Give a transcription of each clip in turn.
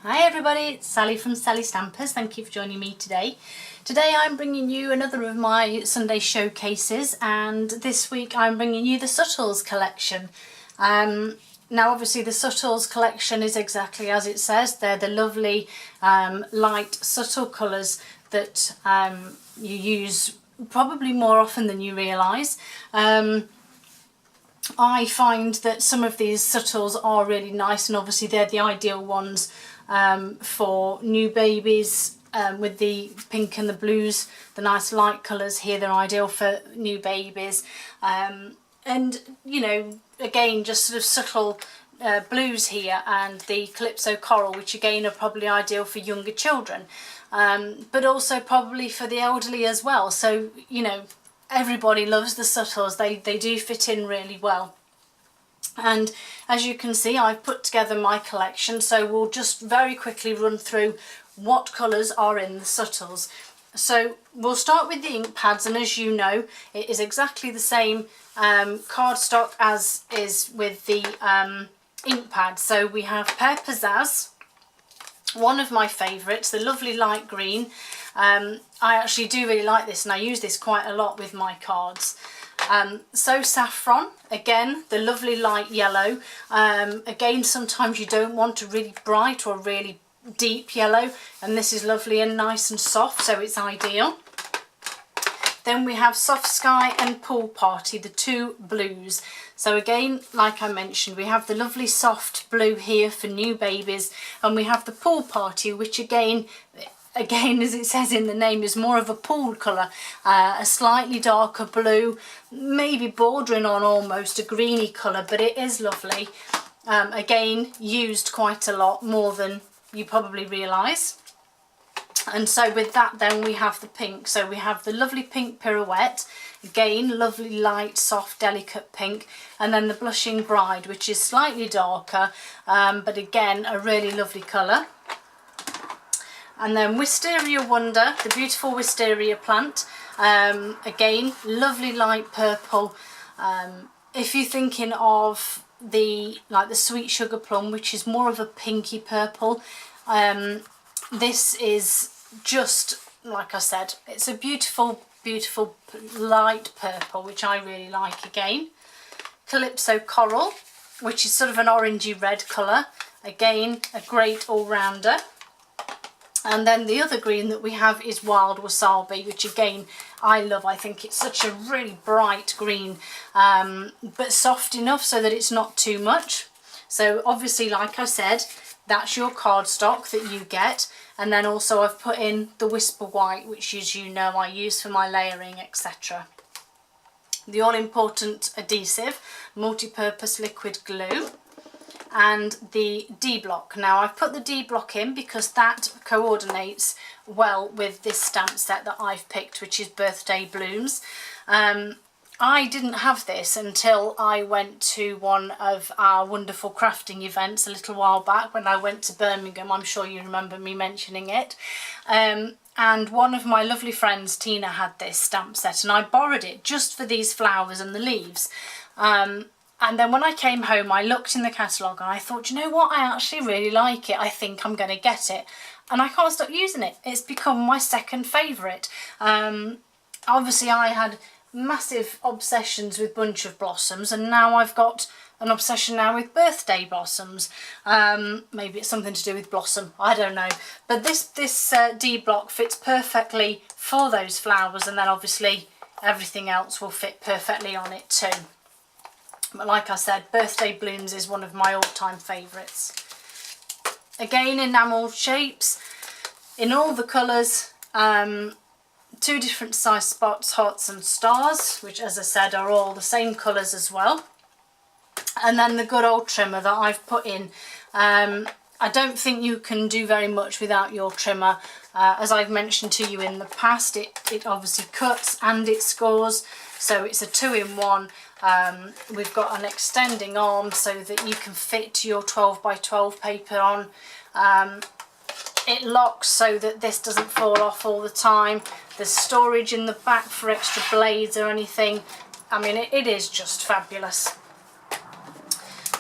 Hi everybody, it's Sally from Sally Stampers. Thank you for joining me today. Today I'm bringing you another of my Sunday showcases, and this week I'm bringing you the Subtles collection. Now obviously the Subtles collection is exactly as it says. They're the lovely light subtle colours that you use probably more often than you realise. I find that some of these subtles are really nice, and obviously they're the ideal ones for new babies, with the pink and the blues, the nice light colours here. They're ideal for new babies, and you know, again, just sort of subtle blues here, and the Calypso Coral, which again are probably ideal for younger children, but also probably for the elderly as well. So you know, everybody loves the subtles. They do fit in really well. And as you can see, I've put together my collection, so we'll just very quickly run through what colours are in the subtles. So we'll start with the ink pads, and as you know, it is exactly the same cardstock as is with the ink pads. So we have Pear Pizzazz, one of my favourites, the lovely light green. I actually do really like this, and I use this quite a lot with my cards. So Saffron, again, the lovely light yellow. Again, sometimes you don't want a really bright or really deep yellow, and this is lovely and nice and soft, so it's ideal. Then we have Soft Sky and Pool Party, the two blues. So again, like I mentioned, we have the lovely soft blue here for new babies, and we have the Pool Party, which again, as it says in the name, is more of a pool colour, a slightly darker blue, maybe bordering on almost a greeny colour, but it is lovely. Again, used quite a lot, more than you probably realise. And so with that then we have the pink. So we have the lovely pink Pirouette, again lovely light soft delicate pink, and then the Blushing Bride, which is slightly darker, but again a really lovely colour. And then Wisteria Wonder, the beautiful wisteria plant, again lovely light purple. If you're thinking of the Sweet Sugar Plum, which is more of a pinky purple, this is just, like I said, it's a beautiful light purple, which I really like again. Calypso Coral, which is sort of an orangey red colour, again a great all-rounder. And then the other green that we have is Wild Wasabi, which again I love. I think it's such a really bright green, but soft enough so that it's not too much. So obviously, like I said, that's your cardstock that you get. And then also I've put in the Whisper White, which, as you know, I use for my layering, etc. The all-important adhesive, multi-purpose liquid glue, and the D-block. Now I've put the D-block in because that coordinates well with this stamp set that I've picked, which is Birthday Blooms. I didn't have this until I went to one of our wonderful crafting events a little while back when I went to Birmingham. I'm sure you remember me mentioning it. And one of my lovely friends, Tina, had this stamp set, and I borrowed it just for these flowers and the leaves. And then when I came home, I looked in the catalogue and I thought, you know what, I actually really like it. I think I'm going to get it. And I can't stop using it. It's become my second favourite. Obviously, I had massive obsessions with Bunch of Blossoms, and now I've got an obsession now with Birthday Blossoms. Maybe it's something to do with blossom, I don't know. But this D-block fits perfectly for those flowers, and then obviously everything else will fit perfectly on it too. But like I said, Birthday Blooms is one of my all-time favourites. Again, enamel shapes in all the colours, two different size spots, hearts and stars, which, as I said, are all the same colours as well. And then the good old trimmer that I've put in. I don't think you can do very much without your trimmer. As I've mentioned to you in the past, it obviously cuts and it scores, so it's a two-in-one. We've got an extending arm so that you can fit your 12 by 12 paper on. It locks so that this doesn't fall off all the time. There's storage in the back for extra blades or anything. I mean, it is just fabulous.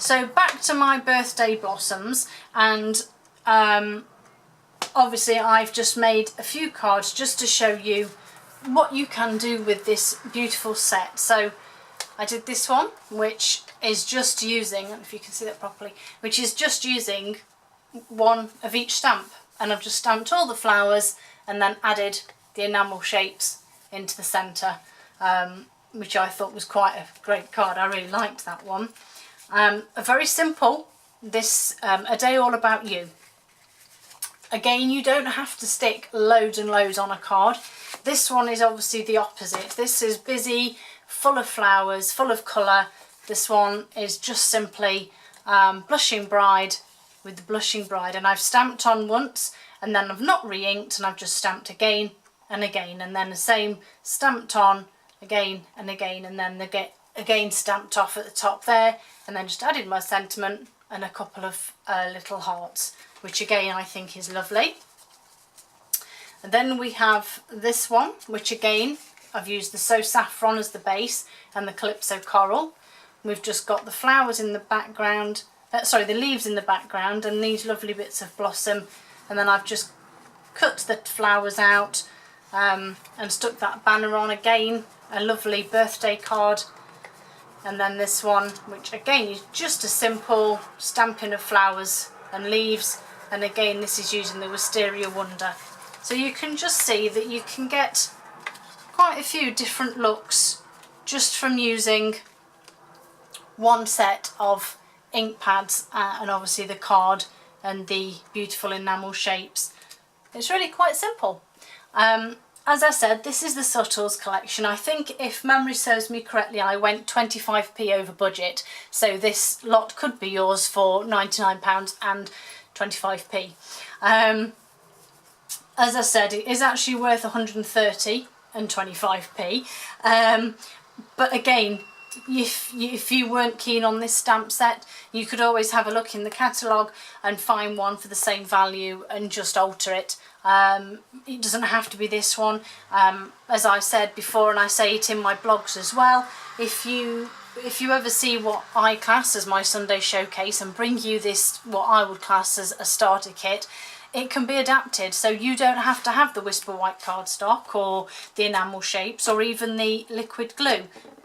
So back to my Birthday Blossoms, and obviously I've just made a few cards just to show you what you can do with this beautiful set. So I did this one, which is just using, I don't know if you can see that properly, which is just using one of each stamp, and I've just stamped all the flowers and then added the enamel shapes into the centre, which I thought was quite a great card. I really liked that one. A very simple, this A Day All About You. Again, you don't have to stick loads and loads on a card. This one is obviously the opposite. This is busy, full of flowers, full of colour. This one is just simply Blushing Bride with the Blushing Bride, and I've stamped on once and then I've not re-inked, and I've just stamped again and again, and then the same stamped on again and again, and then they get again stamped off at the top there, and then just added my sentiment and a couple of little hearts, which again I think is lovely. And then we have this one, which again I've used the So Saffron as the base and the Calypso Coral. We've just got the flowers in the background, sorry, the leaves in the background, and these lovely bits of blossom, and then I've just cut the flowers out and stuck that banner on. Again, a lovely birthday card. And then this one, which again is just a simple stamping of flowers and leaves, and again this is using the Wisteria Wonder. So you can just see that you can get quite a few different looks just from using one set of ink pads and obviously the card and the beautiful enamel shapes. It's really quite simple. As I said, this is the Subtles collection. I think, if memory serves me correctly, I went 25p over budget, so this lot could be yours for £99 and 25p. As I said, it is actually worth 130 and 25p, but again, if you weren't keen on this stamp set, you could always have a look in the catalogue and find one for the same value and just alter it. It doesn't have to be this one. As I said before, and I say it in my blogs as well, if you ever see what I class as my Sunday showcase and bring you this, what I would class as a starter kit, it can be adapted, so you don't have to have the Whisper White cardstock or the enamel shapes or even the liquid glue.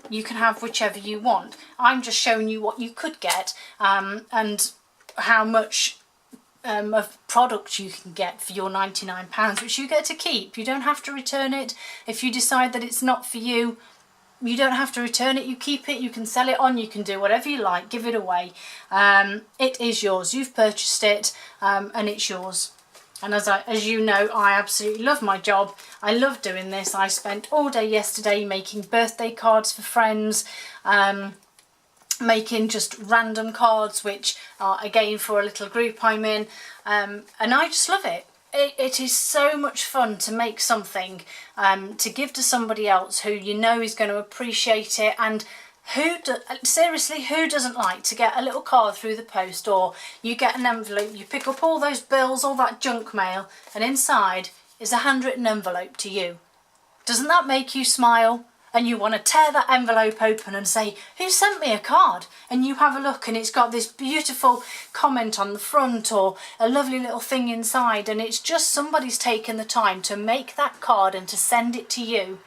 You can have whichever you want. I'm just showing you what you could get and how much of product you can get for your £99, which you get to keep. You don't have to return it. If you decide that it's not for you, you don't have to return it. You keep it, you can sell it on, you can do whatever you like, give it away. It is yours. You've purchased it and it's yours. And as you know, I absolutely love my job. I love doing this. I spent all day yesterday making birthday cards for friends, making just random cards, which are again for a little group I'm in, and I just love it. It is so much fun to make something to give to somebody else who you know is going to appreciate it. And seriously, who doesn't like to get a little card through the post, or you get an envelope, you pick up all those bills, all that junk mail, and inside is a handwritten envelope to you? Doesn't that make you smile? And you want to tear that envelope open and say, who sent me a card? And you have a look and it's got this beautiful comment on the front or a lovely little thing inside, and it's just somebody's taken the time to make that card and to send it to you.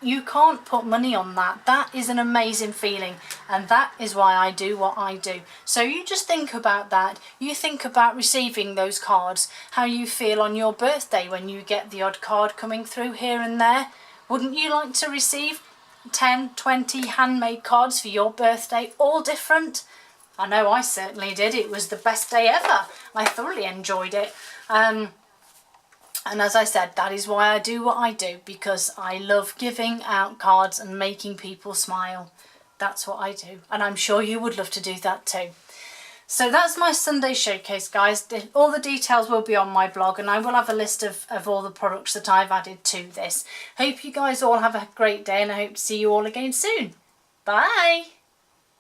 You can't put money on that. That is an amazing feeling, and that is why I do what I do. So you just think about that. You think about receiving those cards, how you feel on your birthday when you get the odd card coming through here and there. Wouldn't you like to receive 10, 20 handmade cards for your birthday, all different? I know I certainly did. It was the best day ever. I thoroughly enjoyed it. And as I said, that is why I do what I do, because I love giving out cards and making people smile. That's what I do, and I'm sure you would love to do that too. So that's my Sunday showcase, guys. All the details will be on my blog, and I will have a list of all the products that I've added to this. Hope you guys all have a great day, and I hope to see you all again soon. Bye!